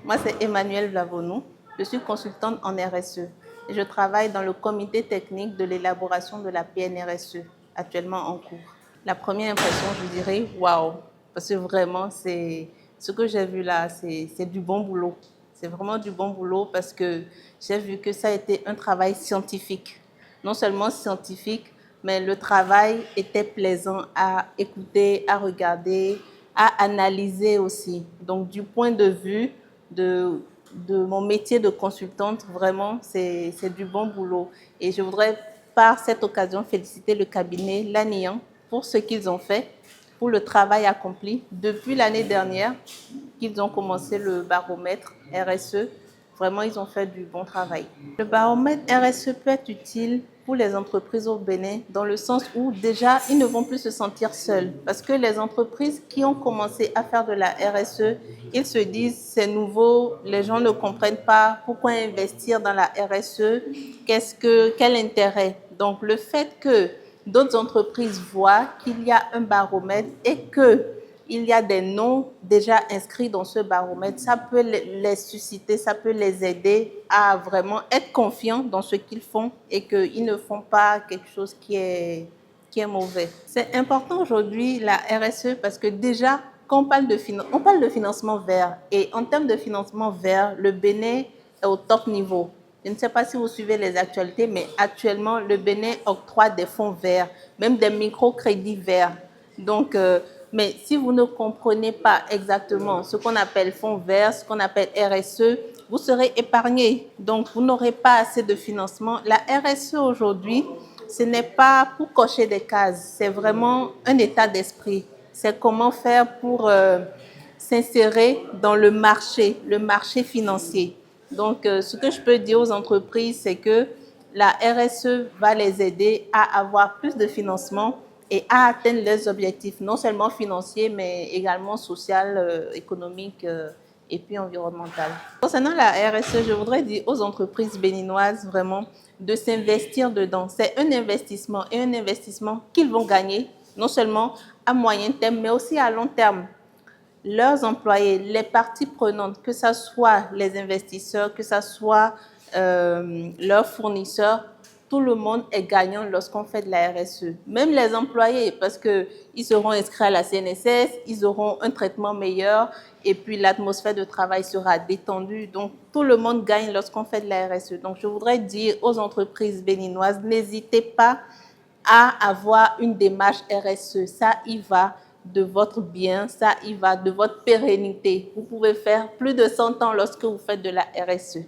Moi, c'est Emmanuelle Vlavonou. Je suis consultante en RSE et je travaille dans le comité technique de l'élaboration de la PNRSE, actuellement en cours. La première impression, je dirais waouh, parce que vraiment, ce que j'ai vu là, c'est du bon boulot. C'est vraiment du bon boulot parce que j'ai vu que ça a été un travail scientifique. Non seulement scientifique, mais le travail était plaisant à écouter, à regarder, à analyser aussi. Donc, du point de vue de mon métier de consultante, vraiment, c'est du bon boulot. Et je voudrais, par cette occasion, féliciter le cabinet Lanian pour ce qu'ils ont fait, pour le travail accompli depuis l'année dernière qu'ils ont commencé le baromètre RSE. Vraiment, ils ont fait du bon travail. Le baromètre RSE peut être utile pour les entreprises au Bénin dans le sens où déjà, ils ne vont plus se sentir seuls. Parce que les entreprises qui ont commencé à faire de la RSE, ils se disent c'est nouveau, les gens ne comprennent pas pourquoi investir dans la RSE, quel intérêt. Donc, le fait que d'autres entreprises voient qu'il y a un baromètre et qu'il y a des noms déjà inscrits dans ce baromètre, ça peut les susciter, ça peut les aider à vraiment être confiants dans ce qu'ils font et qu'ils ne font pas quelque chose qui est mauvais. C'est important aujourd'hui la RSE parce que déjà, quand on parle de financement vert et en termes de financement vert, le Bénin est au top niveau. Je ne sais pas si vous suivez les actualités, mais actuellement, le Bénin octroie des fonds verts, même des microcrédits verts. Donc, mais si vous ne comprenez pas exactement ce qu'on appelle fonds verts, ce qu'on appelle RSE, vous serez épargné. Donc, vous n'aurez pas assez de financement. La RSE aujourd'hui, ce n'est pas pour cocher des cases, c'est vraiment un état d'esprit. C'est comment faire pour s'insérer dans le marché financier. Donc, ce que je peux dire aux entreprises, c'est que la RSE va les aider à avoir plus de financement et à atteindre leurs objectifs, non seulement financiers, mais également social, économique et puis environnemental. Concernant la RSE, je voudrais dire aux entreprises béninoises vraiment de s'investir dedans. C'est un investissement et un investissement qu'ils vont gagner, non seulement à moyen terme, mais aussi à long terme. Leurs employés, les parties prenantes, que ce soit les investisseurs, que ce soit leurs fournisseurs, tout le monde est gagnant lorsqu'on fait de la RSE. Même les employés, parce qu'ils seront inscrits à la CNSS, ils auront un traitement meilleur et puis l'atmosphère de travail sera détendue. Donc, tout le monde gagne lorsqu'on fait de la RSE. Donc, je voudrais dire aux entreprises béninoises, n'hésitez pas à avoir une démarche RSE. Ça y va de votre bien, ça y va de votre pérennité. Vous pouvez faire plus de 100 ans lorsque vous faites de la RSE.